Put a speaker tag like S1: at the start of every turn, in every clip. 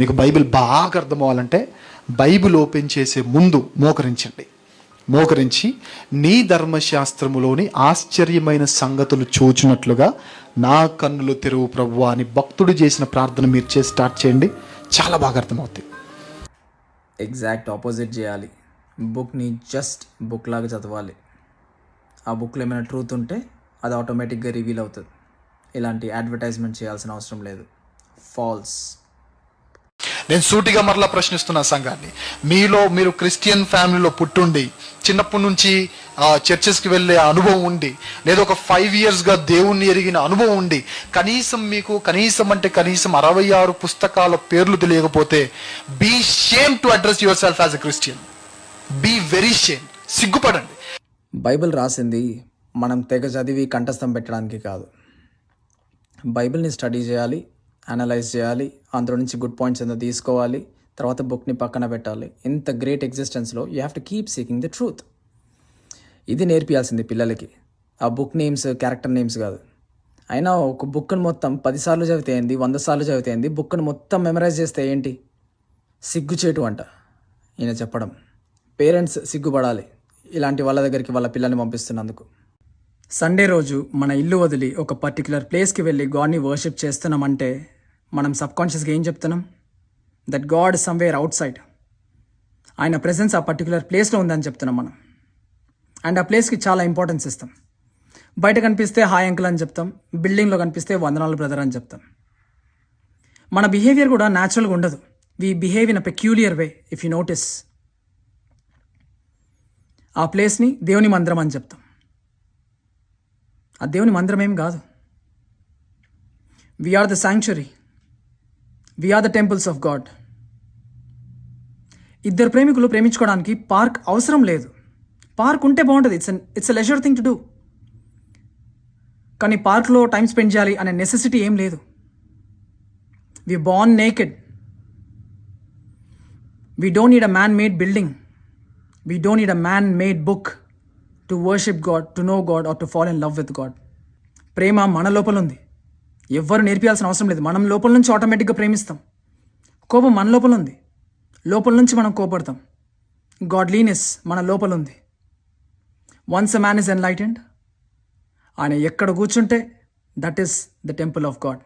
S1: మీకు బైబిల్ బాగా అర్థం అవ్వాలంటే బైబిల్ ఓపెన్ చేసే ముందు మోకరించండి. మోకరించి నీ ధర్మశాస్త్రములోని ఆశ్చర్యమైన సంగతులు చూచినట్లుగా నా కన్నులు తెరువు ప్రభువా అని భక్తుడు చేసిన ప్రార్థన మీరు చేసి స్టార్ట్ చేయండి. చాలా బాగా అర్థమవుతుంది.
S2: ఎగ్జాక్ట్ ఆపోజిట్ చేయాలి. బుక్ని జస్ట్ బుక్ లాగా చదవాలి. ఆ బుక్లో ఏమైనా ట్రూత్ ఉంటే అది ఆటోమేటిక్గా రివీల్ అవుతుంది. ఇలాంటి అడ్వర్టైజ్మెంట్ చేయాల్సిన అవసరం లేదు. ఫాల్స్.
S1: నేను సూటిగా మరలా ప్రశ్నిస్తున్న సంఘాన్ని, మీరు క్రిస్టియన్ ఫ్యామిలీలో పుట్టుండి చిన్నప్పటి నుంచి చర్చెస్కి వెళ్ళే అనుభవం ఉండి, లేదా ఒక 5 yearsగా దేవుణ్ణి ఎరిగిన అనుభవం ఉండి కనీసం 66 పుస్తకాల పేర్లు తెలియకపోతే be shame to address yourself as a Christian. Be very shame. సిగ్గుపడండి.
S2: బైబిల్ రాసింది మనం తెగ చదివి కంఠస్థం పెట్టడానికి కాదు. బైబిల్ని స్టడీ చేయాలి, అనలైజ్ చేయాలి, అందులో నుంచి గుడ్ పాయింట్స్ ఏందో తీసుకోవాలి, తర్వాత బుక్ని పక్కన పెట్టాలి. ఇంత గ్రేట్ ఎగ్జిస్టెన్స్లో you have to keep seeking the truth. ఇది నేర్పియాల్సింది పిల్లలకి. ఆ బుక్ నేమ్స్, క్యారెక్టర్ నేమ్స్ కాదు. అయినా ఒక బుక్ని మొత్తం 10 సార్లు చదివితే ఏంది, 100 సార్లు చదివితే ఏంది, బుక్ని మొత్తం మెమరైజ్ చేస్తే ఏంటి? సిగ్గుచేటు అంట ఈయన చెప్పడం. పేరెంట్స్ సిగ్గుపడాలి ఇలాంటి వాళ్ళ దగ్గరికి వాళ్ళ పిల్లల్ని పంపిస్తున్నందుకు. సండే రోజు మన ఇల్లు వదిలి ఒక పర్టికులర్ ప్లేస్కి వెళ్ళి గాడ్ని వర్షిప్ చేస్తున్నామంటే మనం సబ్కాన్షియస్గా ఏం చెప్తున్నాం? That God somewhere out side. ఆయన ప్రెజెన్స్ ఆ పర్టికులర్ ప్లేస్లో ఉందని చెప్తున్నాం మనం. అండ్ ఆ ప్లేస్కి చాలా ఇంపార్టెన్స్ ఇస్తాం. బయట కనిపిస్తే హాయ్ అంకుల్ అని చెప్తాం, బిల్డింగ్లో కనిపిస్తే వందనాలు బ్రదర్ అని చెప్తాం. మన బిహేవియర్ కూడా న్యాచురల్గా ఉండదు. We behave in a peculiar way. If you notice, ఆ ప్లేస్ని దేవుని మందిరం అని చెప్తాం. ఆ దేవుని మందిరం ఏం కాదు. We are the sanctuary, we are the temples of God. ఇద్దరు ప్రేమికులు ప్రేమించుకోవడానికి పార్క్ అవసరం లేదు. పార్క్ ఉంటే బాగుంటుంది. It's a leisure thing to do. కానీ పార్క్లో టైం స్పెండ్ చేయాలి అనే నెసెసిటీ ఏం లేదు. We born naked. We don't need a man made building. We don't need a man-made book to worship God, to know God or to fall in love with God. ప్రేమ మన లోపల ఉంది. ఎవ్వరు నేర్పియాల్సిన అవసరం లేదు. మనం లోపల నుంచి ఆటోమేటిక్గా ప్రేమిస్తాం. కోపం మన లోపల ఉంది. లోపల నుంచి మనం కోపడతాం. గాడ్లీనెస్ మన లోపల ఉంది. Once a man is enlightened, ఆయన ఎక్కడ కూర్చుంటే that is the temple of God.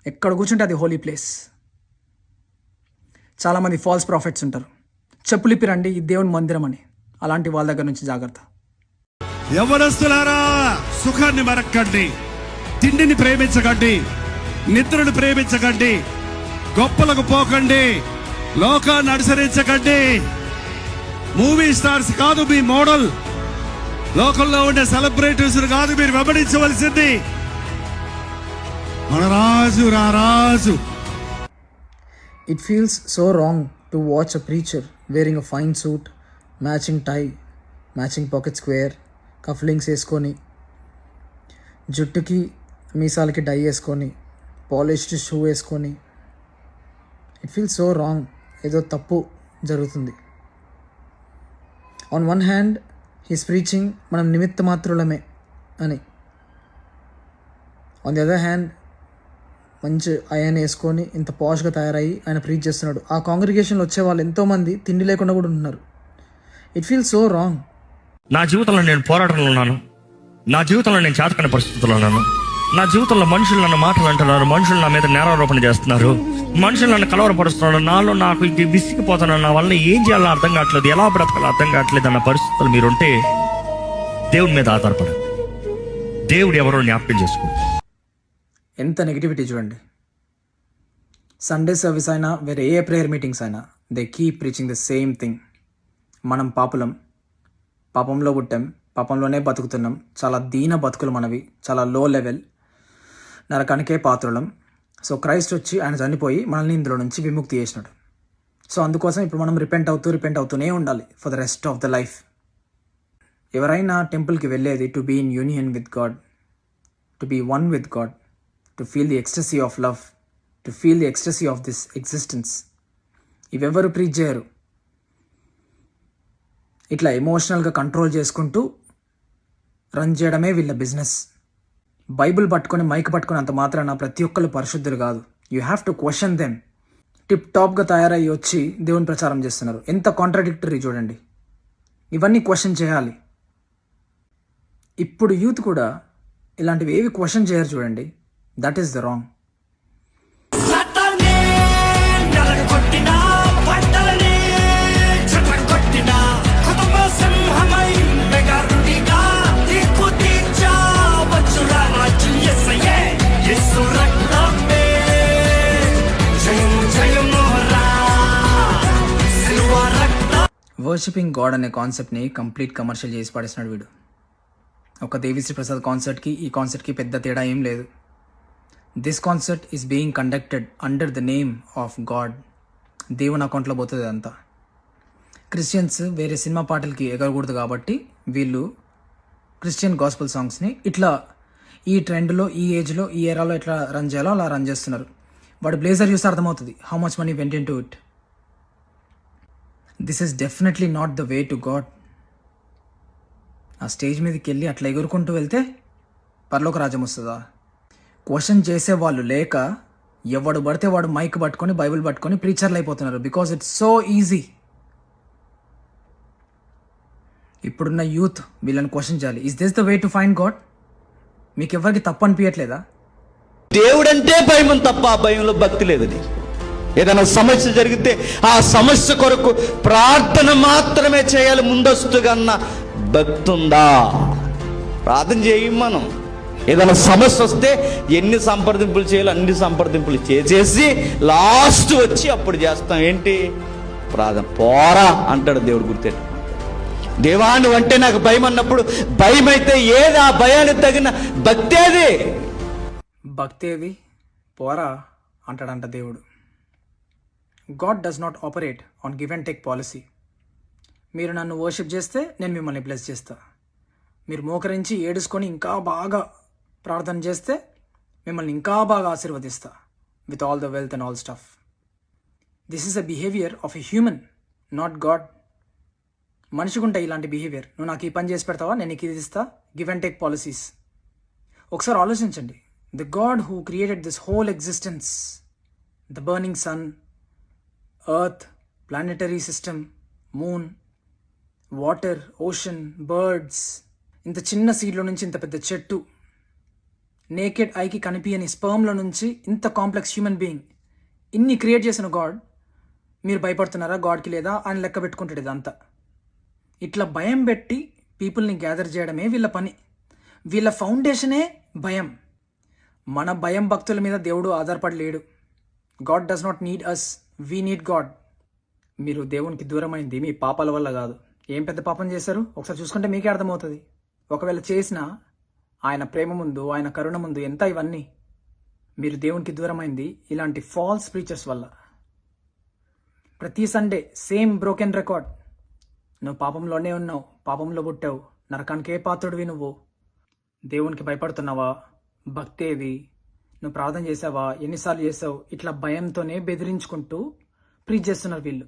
S2: ఎక్కడ కూర్చుంటే అది హోలీ ప్లేస్. చాలామంది ఫాల్స్ ప్రాఫిట్స్ ఉంటారు. చెప్పులిప్పి రండి ఈ దేవుని మందిరం అని. అలాంటి వాళ్ళ దగ్గర నుంచి జాగ్రత్త.
S3: యవ్వనస్తులారా, సుఖాన్ని మరక్కండి, తిండిని ప్రేమించకండి, నిద్రను ప్రేమించకండి, గొప్పలకు పోకండి, లోకాన్ని అనుసరించకండి. మూవీ స్టార్స్ కాదు మీ మోడల్. లోకంలో ఉండే సెలబ్రిటీస్ కాదు మీరు వెంబడించవలసింది. మన రాజు రారాజు.
S2: It feels so wrong to watch a preacher wearing a fine suit, matching tie, matching pocket square, cufflinks వేసుకొని, జుట్టుకి మీసాలకి డై వేసుకొని, పాలిష్డ్ షూ వేసుకొని. It feels so wrong. ఏదో తప్పు జరుగుతుంది. On one hand he's preaching మనం నిమిత్త మాత్రులమే అని. ఆన్ ది అదర్ హ్యాండ్ మంచి అయాన్ వేసుకొని ఇంత పాష్గా తయారయ్యి ఆయన ప్రీచ్ చేస్తున్నాడు. ఆ కాంగ్రిగేషన్లో వచ్చే వాళ్ళు ఎంతోమంది తిండి లేకుండా కూడా ఉంటున్నారు. It feels so wrong.
S4: నా జీవితంలో నేను పోరాటంలో ఉన్నాను. నా జీవితంలో నేను చేతకని పరిస్థితుల్లో ఉన్నాను. నా జీవితంలో మనుషులు నన్ను మాటలు అంటున్నారు. మనుషులు నా మీద నేరారోపణ చేస్తున్నారు. మనుషులు నన్ను కలవరపరుస్తున్నారు. నాలో నాకు ఇంక విసిగిపోతున్నాను. నా వల్ల ఏం చేయాలో అర్థం కావట్లేదు, ఎలా బ్రతకాలో అర్థం కావట్లేదు అన్న పరిస్థితులు మీరుంటే దేవుడి మీద ఆధారపడండి. దేవుడు ఎవరో జ్ఞాపకం చేసుకోండి.
S2: ఎంత నెగిటివిటీ చూడండి. సండే సర్వీస్ అయినా వేరే ఏ ప్రేయర్ మీటింగ్స్ అయినా they keep preaching the same thing. మనం పాపంలో పుట్టాం, పాపంలోనే బతుకుతున్నాం. చాలా దీన బతుకులు మనవి, చాలా లో లెవెల్, నరకానికే పాత్రులం. సో క్రైస్ట్ వచ్చి ఆయన చనిపోయి మనల్ని ఇందులో నుంచి విముక్తి చేసినాడు. సో అందుకోసం ఇప్పుడు మనం రిపెంట్ అవుతూనే ఉండాలి for the rest of the life. ఎవరైనా టెంపుల్కి వెళ్ళేది to be in union with God, to be one with God, to feel the ecstasy of love, to feel the ecstasy of this existence. ఇవెవరు preach చేయరు. ఇట్లా ఎమోషనల్గా control చేసుకుంటూ run చేయడమే వీళ్ళ బిజినెస్. బైబిల్ పట్టుకొని మైక్ పట్టుకొని అంత మాత్రాన ప్రతి ఒక్కరు పరిశుద్ధులు కాదు. You have to question them. Tip టాప్గా తయారయ్యి వచ్చి దేవుని ప్రచారం చేస్తున్నారు. ఎంత కాంట్రాడిక్టరీ చూడండి. ఇవన్నీ క్వశ్చన్ చేయాలి. ఇప్పుడు యూత్ కూడా ఇలాంటివి ఏవి క్వశ్చన్ చేయరు చూడండి. That is the wrong. Worshipping God అనే కాన్సెప్ట్ని కంప్లీట్ కమర్షియల్ చేసి పడేసినాడు వీడు. ఒక దేవిశ్రీ ప్రసాద్ కాన్సర్ట్కి ఈ కాన్సర్ట్కి పెద్ద తేడా ఏం లేదు. This concert is being conducted under the name of God. దేవుని అకౌంట్లో పోతుంది అంతా. క్రిస్టియన్స్ వేరే సినిమా పాటలకి ఎగరకూడదు కాబట్టి వీళ్ళు క్రిస్టియన్ గాస్పుల్ సాంగ్స్ని ఇట్లా ఈ ట్రెండ్లో, ఈ ఏజ్లో, ఈ ఏరాలో ఎట్లా రన్ చేయాలో అలా రన్ చేస్తున్నారు. వాడు బ్లేజర్ చూస్తే అర్థమవుతుంది how much money went in to it. This is definitely not the way to God. ఆ స్టేజ్ మీదకి వెళ్ళి అట్లా ఎగురుకుంటూ వెళ్తే పరలోక రాజ్యం వస్తుందా? క్వశ్చన్ చేసే వాళ్ళు లేక ఎవడు పడితే వాడు మైక్ పట్టుకొని బైబిల్ పట్టుకొని ప్రీచర్లు అయిపోతున్నారు. Because it's so easy. ఇప్పుడున్న యూత్ వీళ్ళని క్వశ్చన్ చేయాలి. Is this the way to find God? మీకు ఎవరికి తప్పు అనిపించట్లేదా?
S5: దేవుడంటే భయం తప్ప ఆ భయంలో భక్తి లేదు. నీకు ఏదైనా సమస్య జరిగితే ఆ సమస్య కొరకు ప్రార్థన మాత్రమే చేయాలి. ముందస్తుగా అన్న భక్తి ఉందా? ప్రార్థన చేయం మనం. ఏదైనా సమస్య వస్తే ఎన్ని సంప్రదింపులు చేయాలో అన్ని సంప్రదింపులు చేసేసి లాస్ట్ వచ్చి అప్పుడు చేస్తాం. ఏంటి? ప్రార్థన. పోరా అంటాడు దేవుడు. గుర్తెట్టు. దేవాను అంటే నాకు భయం అన్నప్పుడు భయం అయితే ఏది? ఆ భయానికి తగిన భక్తి ఏది?
S2: భక్తి ఏది? పోరా అంటాడంట దేవుడు. God does not operate on give and take policy. మీరు నన్ను వర్షిప్ చేస్తే నేను మిమ్మల్ని బ్లెస్ చేస్తా. మీరు మోకరించి ఏడుసుకొని ఇంకా బాగా ప్రార్థన చేస్తే మిమ్మల్ని ఇంకా బాగా ఆశీర్వదిస్తా with all the wealth and all stuff. This is a behaviour of a human, not God. మనిషికుంటే ఇలాంటి బిహేవియర్. నువ్వు నాకు ఈ పని చేసి పెడతావా, నేను నీకు ఇది ఇస్తా, గివ్ అండ్ టేక్ పాలసీస్. ఒకసారి ఆలోచించండి. The God who created this whole existence, the burning sun, earth, planetary system, moon, water, ocean, birds, ఇంత చిన్న సీడ్లో నుంచి ఇంత పెద్ద చెట్టు, నేకెడ్ ఐకి కనిపించని స్పర్మ్లో నుంచి ఇంత కాంప్లెక్స్ హ్యూమన్ బీయింగ్, ఇన్ని క్రియేట్ చేసిన గాడ్ మీరు భయపడుతున్నారా గాడ్కి? లేదా ఆయన లెక్క పెట్టుకుంటాడు ఇదంతా. ఇట్లా భయం పెట్టి పీపుల్ని గ్యాదర్ చేయడమే వీళ్ళ పని. వీళ్ళ ఫౌండేషనే భయం. మన భయం భక్తుల మీద దేవుడు ఆధారపడి లేడు. God does not need us, we need God. మీరు దేవునికి దూరమైంది మీ పాపాల వల్ల కాదు. ఏం పెద్ద పాపం చేశారు ఒకసారి చూసుకుంటే మీకే అర్థమవుతుంది. ఒకవేళ చేసినా ఆయన ప్రేమ ముందు, ఆయన కరుణ ముందు ఎంత ఇవన్నీ. మీరు దేవునికి దూరమైంది ఇలాంటి ఫాల్స్ ప్రీచర్స్ వల్ల. ప్రతి సండే సేమ్ బ్రోకెన్ రికార్డ్. నువ్వు పాపంలోనే ఉన్నావు, పాపంలో పుట్టావు, నరకానికే పాత్రుడివి నువ్వు. దేవునికి భయపడుతున్నావా? భక్తి ఏది? నువ్వు ప్రార్థన చేసావా? ఎన్నిసార్లు చేసావు? ఇట్లా భయంతోనే బెదిరించుకుంటూ ప్రీచ్ చేస్తున్నారు వీళ్ళు.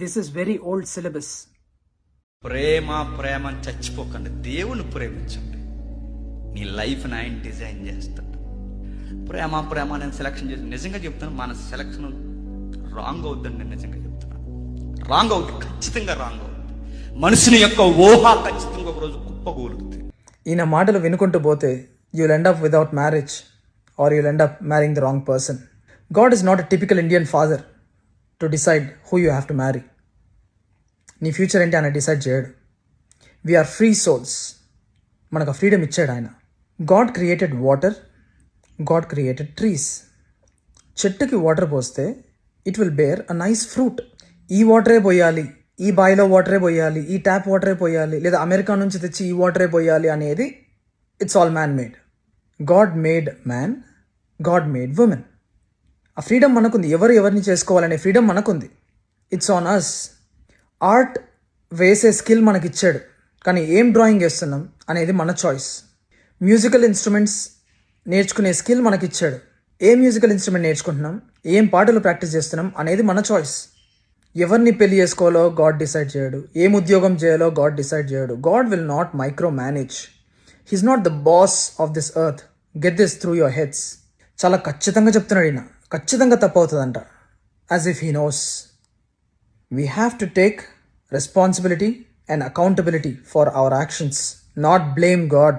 S2: This is very old syllabus.
S5: ప్రేమ ప్రేమ అని చచ్చిపోకండి. దేవుని ప్రేమించండి. నీ లైఫ్ని ఆయన డిజైన్ చేస్తాడు. ప్రేమ ప్రేమ నేను సెలక్షన్ చేసి నిజంగా చెప్తాను, మన సెలక్షన్ రాంగ్ అవుద్దని నేను నిజంగా చెప్తున్నాను. రాంగ్ అవుతుంది, ఖచ్చితంగా రాంగ్ అవుతుంది. మనుషుని యొక్క ఊహ ఖచ్చితంగా ఒకరోజు కుప్పకూలుతుంది.
S2: ఈయన మాటలు వినుకుంటూ పోతే you'll end up without marriage or you'll end up marrying the wrong person. God is not a typical Indian father to decide who you have to marry. నీ ఫ్యూచర్ ఏంటి ఆయన డిసైడ్ చేయడు. We're free souls. మనకు freedom ఇచ్చాడు ఆయన. God created water, God created trees. చెట్టుకి water పోస్తే it will bear a nice fruit. ఈ వాటరే పోయాలి, ఈ బాయిలో వాటరే పోయాలి, ఈ ట్యాప్ వాటరే పోయాలి, లేదా అమెరికా నుంచి తెచ్చి ఈ వాటరే పోయాలి అనేది it's all man made. God made man, God made women. ఆ ఫ్రీడమ్ మనకుంది. ఎవరిని చేసుకోవాలనే ఫ్రీడమ్ మనకుంది. It's on us. ఆర్ట్ వేసే స్కిల్ మనకిచ్చాడు, కానీ ఏం డ్రాయింగ్ వేస్తున్నాం అనేది మన చాయిస్. మ్యూజికల్ ఇన్స్ట్రుమెంట్స్ నేర్చుకునే స్కిల్ మనకిచ్చాడు. ఏ మ్యూజికల్ ఇన్స్ట్రుమెంట్ నేర్చుకుంటున్నాం, ఏం పాటలు ప్రాక్టీస్ చేస్తున్నాం అనేది మన చాయిస్. ఎవరిని పెళ్లి చేసుకోవాలో గాడ్ డిసైడ్ చేయడు. ఏం ఉద్యోగం చేయాలో గాడ్ డిసైడ్ చేయడు. God will not micro manage. He's not the boss of this earth. Get this through your heads. చాలా ఖచ్చితంగా చెప్తున్నాడు ఈయన. ఖచ్చితంగా తప్పు అవుతుందంట. as if he knows. We have to take responsibility and accountability for our actions, not blame God.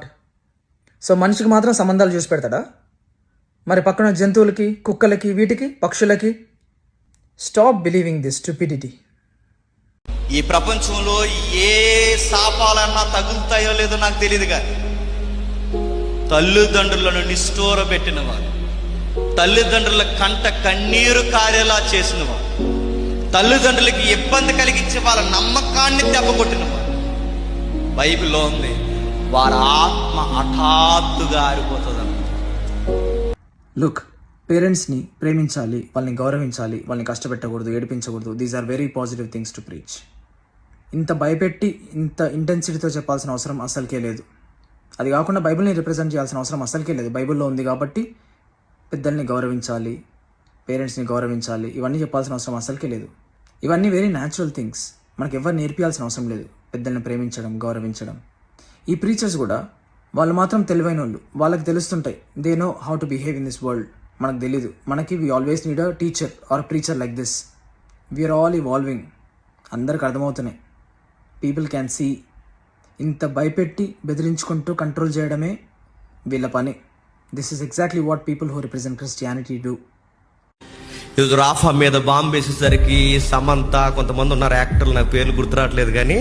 S2: So మనిషికి మాత్రం సంబంధాలు చూసి పెడతాడా? మరి పక్కన జంతువులకి, కుక్కలకి, వీటికి, పక్షులకి? Stop believing this stupidity.
S5: ఈ ప్రపంచంలో ఏ శాపాలన్నా తగులుతాయో లేదో నాకు తెలియదు కానీ తల్లిదండ్రులను నిష్ఠూరబెట్టిన వారు, తల్లిదండ్రుల కంట కన్నీరు కారేలా చేసిన వారు, తల్లిదండ్రులకి ఇబ్బంది కలిగించే వాళ్ళ నమ్మకాన్ని దెబ్బకొట్టిన వారు, బైబిల్లో ఉంది వారి ఆత్మ హఠాత్తుగా ఆరిపోతుంది.
S2: లుక్, పేరెంట్స్ని ప్రేమించాలి, వాళ్ళని గౌరవించాలి, వాళ్ళని కష్టపెట్టకూడదు, ఏడిపించకూడదు. These are very positive things to preach. ఇంత భయపెట్టి ఇంత ఇంటెన్సిటీతో చెప్పాల్సిన అవసరం అస్సలకే లేదు. అది కాకుండా బైబిల్ని రిప్రజెంట్ చేయాల్సిన అవసరం అస్సలకే లేదు. బైబిల్లో ఉంది కాబట్టి పెద్దల్ని గౌరవించాలి, పేరెంట్స్ని గౌరవించాలి, ఇవన్నీ చెప్పాల్సిన అవసరం అస్సలకే లేదు. ఇవన్నీ వెరీ న్యాచురల్ థింగ్స్. మనకు ఎవరు నేర్పించాల్సిన అవసరం లేదు పెద్దల్ని ప్రేమించడం, గౌరవించడం. ఈ ప్రీచర్స్ కూడా వాళ్ళు మాత్రం తెలివైన వాళ్ళు, వాళ్ళకి తెలుస్తుంటాయి. They know how to behave in this world. మనకు తెలీదు. మనకి we always need a teacher or preacher like this. We are all evolving. అందరికి అర్థమవుతున్నాయి. People can see. ఇంత భయపెట్టి బెదిరించుకుంటూ కంట్రోల్ చేయడమే వీళ్ళ పని. This is exactly what people who represent Christianity do.
S5: ఇది రాఫా మీద బాంబు వేసేసరికి సమంత, కొంతమంది ఉన్నారు యాక్టర్లు, నాకు పేర్లు గుర్తురావట్లేదు కానీ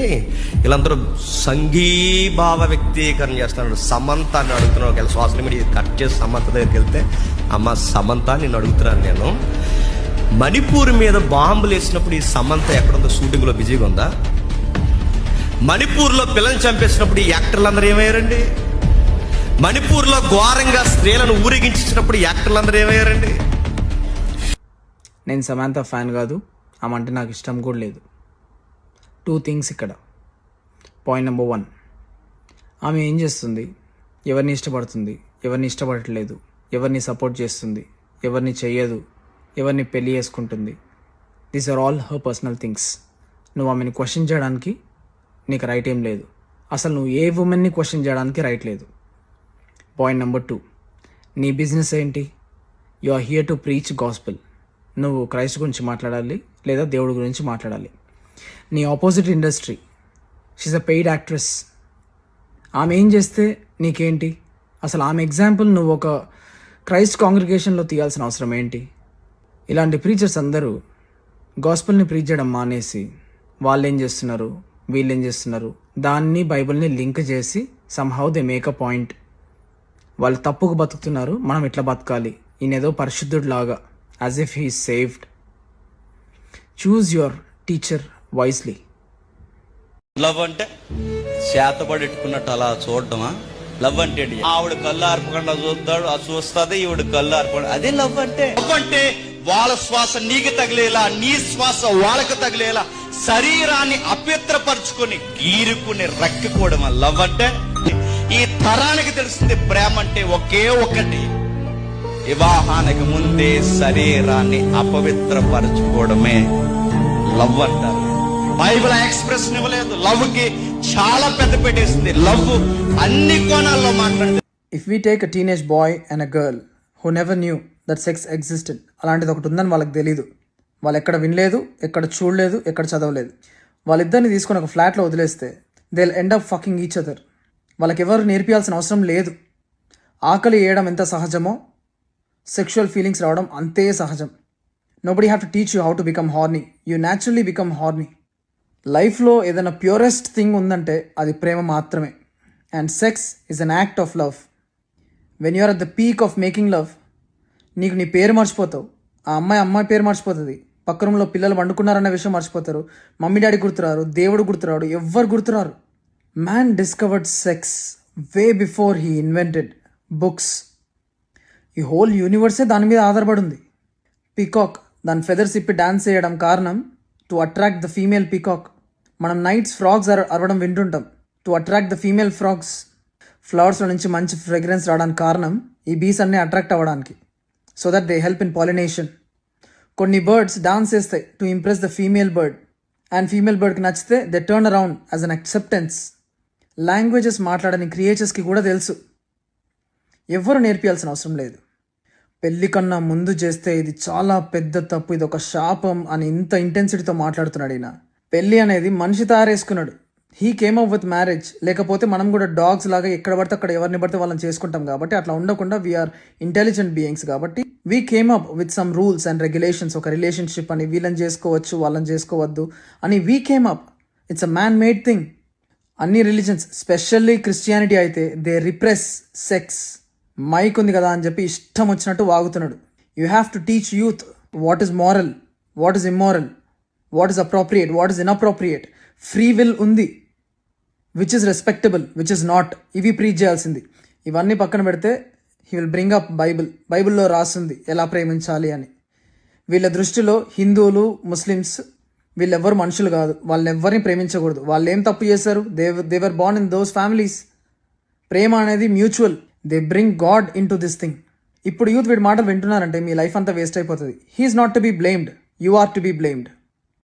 S5: వీళ్ళందరూ సంఘీభావ వ్యక్తీకరణ చేస్తున్నారు. సమంత అని అడుగుతున్నాను. ఒకవేళ సోషల్ మీడియా కట్ చేసి సమంత దగ్గరికి వెళ్తే, అమ్మ సమంత నేను అడుగుతున్నాను, నేను మణిపూర్ మీద బాంబులు వేసినప్పుడు ఈ సమంత ఎక్కడుందో, షూటింగ్లో బిజీగా ఉందా? మణిపూర్లో పిల్లల్ని చంపేసినప్పుడు ఈ యాక్టర్లందరూ ఏమయ్యారండి? మణిపూర్లో ఘోరంగా స్త్రీలను ఊరేగించినప్పుడు ఈ యాక్టర్లందరూ ఏమయ్యారండి?
S2: నేను సమాంత ఫ్యాన్ కాదు, ఆమె అంటే నాకు ఇష్టం కూడా లేదు. 2 థింగ్స్ ఇక్కడ. పాయింట్ నెంబర్ 1, ఆమె ఏం చేస్తుంది, ఎవరిని ఇష్టపడుతుంది, ఎవరిని ఇష్టపడట్లేదు, ఎవరిని సపోర్ట్ చేస్తుంది, ఎవరిని చెయ్యదు, ఎవరిని పెళ్లి చేసుకుంటుంది. These are all her personal things. నువ్వు ఆమెను క్వశ్చన్ చేయడానికి నీకు రైట్ ఏం లేదు. అసలు నువ్వు ఏ ఉమెన్ని క్వశ్చన్ చేయడానికి రైట్ లేదు. పాయింట్ నెంబర్ 2, నీ బిజినెస్ ఏంటి? You are here to preach gospel. నువ్వు క్రైస్ట్ గురించి మాట్లాడాలి లేదా దేవుడి గురించి మాట్లాడాలి. నీ opposite industry, she's a paid actress. ఆమె ఏం చేస్తే నీకేంటి? అసలు ఆమె ఎగ్జాంపుల్ నువ్వు ఒక క్రైస్ట్ కాంగ్రిగేషన్లో తీయాల్సిన అవసరం ఏంటి? ఇలాంటి ప్రీచర్స్ అందరూ గాస్పెల్ని ప్రీచ్ చేయడం మానేసి వాళ్ళు ఏం చేస్తున్నారు, వీళ్ళు ఏం చేస్తున్నారు, దాన్ని బైబిల్ని లింక్ చేసి somehow they make a point. వాళ్ళు తప్పుకు బతుకుతున్నారు, మనం ఇట్లా బతకాలి, ఈయనేదో పరిశుద్ధుడు లాగా, as if he is saved. Choose your teacher wisely.
S5: Love అంటే చేతబడెట్టుకున్నట్టు అలా చూడటమా? లవ్ అంటే ఆవిడ కళ్ళు ఆర్పకుండా చూస్తాడు, అది చూస్తుంది, ఈవిడ కళ్ళు ఆర్పకుండా, అదే లవ్ అంటే. లవ్ అంటే వాళ్ళ శ్వాస నీకు తగిలేలా, నీ శ్వాస వాళ్ళకి తగిలేలా శరీరాన్ని అపవిత్రపరుచుకొని గీరుకుని రక్కిపోవడం లవ్ అంటే. ఈ తరానికి తెలిసింది ప్రేమ అంటే ఒకే ఒకటి, వివాహానికి ముందే శరీరాన్ని అపవిత్రపరచుకోవడమే లవ్ అంటారు. బైబిల్ ఎక్స్ప్రెషన్ ఇవ్వలేదు. లవ్ కి చాలా పెద్ద పెట్టేసింది. లవ్ అన్ని కోణాల్లో మాట్లాడుతుంది.
S2: If we take a teenage boy and a girl who never knew that sex existed, అలాంటిది ఒకటి ఉందని వాళ్ళకి తెలీదు. వాళ్ళు ఎక్కడ వినలేదు, ఎక్కడ చూడలేదు, ఎక్కడ చదవలేదు. వాళ్ళిద్దరిని తీసుకొని ఒక ఫ్లాట్లో వదిలేస్తే they will end up fucking each other. వాళ్ళకి ఎవరు నేర్పియాల్సిన అవసరం లేదు. ఆకలి వేయడం ఎంత సహజమో సెక్షువల్ ఫీలింగ్స్ రావడం అంతే సహజం. Nobody have to teach you how to become horny. You naturally become horny. లైఫ్లో ఏదైనా ప్యూరెస్ట్ థింగ్ ఉందంటే అది ప్రేమ మాత్రమే. And sex is an act of love. When you're at the peak of making love, నీకు నీ పేరు మర్చిపోతావు, ఆ అమ్మాయి పేరు మర్చిపోతుంది, పక్క రూమ్లో పిల్లలు వండుకున్నారన్న విషయం మర్చిపోతారు, మమ్మీ డాడీ గుర్తురారు, దేవుడు గుర్తురాడు, ఎవ్వరు గుర్తురారు. Man discovered sex way before he invented books. ఈ హోల్ యూనివర్సే దాని మీద ఆధారపడి ఉంది. పీకాక్ దాని ఫెదర్స్ ఇప్పి డాన్స్ చేయడం కారణం to attract the female peacock. మనం నైట్స్ ఫ్రాగ్స్ అరవడం వింటుంటాం, to attract the female frogs. ఫ్లవర్స్లో నుంచి మంచి ఫ్రేగ్రెన్స్ రావడానికి కారణం ఈ బీస్ అన్నీ అట్రాక్ట్ అవ్వడానికి, so that they help in pollination. కొన్ని బర్డ్స్ డాన్స్ చేస్తాయి to impress the female bird, and female బర్డ్కి నచ్చితే they turn around as an acceptance. Languages మాట్లాడని క్రియేచర్స్కి కూడా తెలుసు. ఎవ్వరు నేర్పియాల్సిన అవసరం లేదు. పెళ్లి కన్నా ముందు చేస్తే ఇది చాలా పెద్ద తప్పు, ఇది ఒక శాపం అని ఇంత ఇంటెన్సిటీతో మాట్లాడుతున్నాడు ఈయన. పెళ్లి అనేది మనిషి తయారేసుకున్నాడు. He came up with marriage. లేకపోతే మనం కూడా డాగ్స్ లాగా ఎక్కడ పడితే అక్కడ ఎవరిని పడితే వాళ్ళని చేసుకుంటాం. కాబట్టి అట్లా ఉండకుండా వీఆర్ ఇంటెలిజెంట్ బీయింగ్స్. కాబట్టి we came up with some rules and regulations. ఒక రిలేషన్షిప్ అని వీళ్ళని చేసుకోవచ్చు, వాళ్ళని చేసుకోవద్దు అని we came up. It's a man made thing. అన్ని రిలీజన్స్, స్పెషల్లీ క్రిస్టియానిటీ అయితే దే రిప్రెస్ సెక్స్. మైక్ ఉంది కదా అని చెప్పి ఇష్టం వచ్చినట్టు వాగుతున్నాడు. You have to teach youth what is moral, what is immoral, what is appropriate, what is inappropriate. Free will ఉంది, which is respectable, which is not. ఇవి ప్రీచ్ చేయాల్సింది. ఇవన్నీ పక్కన పెడితే హీ విల్ బ్రింగ్ అప్ బైబిల్లో రాస్తుంది ఎలా ప్రేమించాలి అని. వీళ్ళ దృష్టిలో హిందువులు, ముస్లిమ్స్ వీళ్ళెవ్వరు మనుషులు కాదు, వాళ్ళెవ్వరిని ప్రేమించకూడదు. వాళ్ళు ఏం తప్పు చేశారు? They were born in those families. ప్రేమ అనేది mutual. They bring God into this thing. ఇప్పుడు యూత్ వీడి మాటలు వింటున్నారంటే మీ లైఫ్ అంతా వేస్ట్ అయిపోతుంది. He's not to be blamed, you are to be blamed.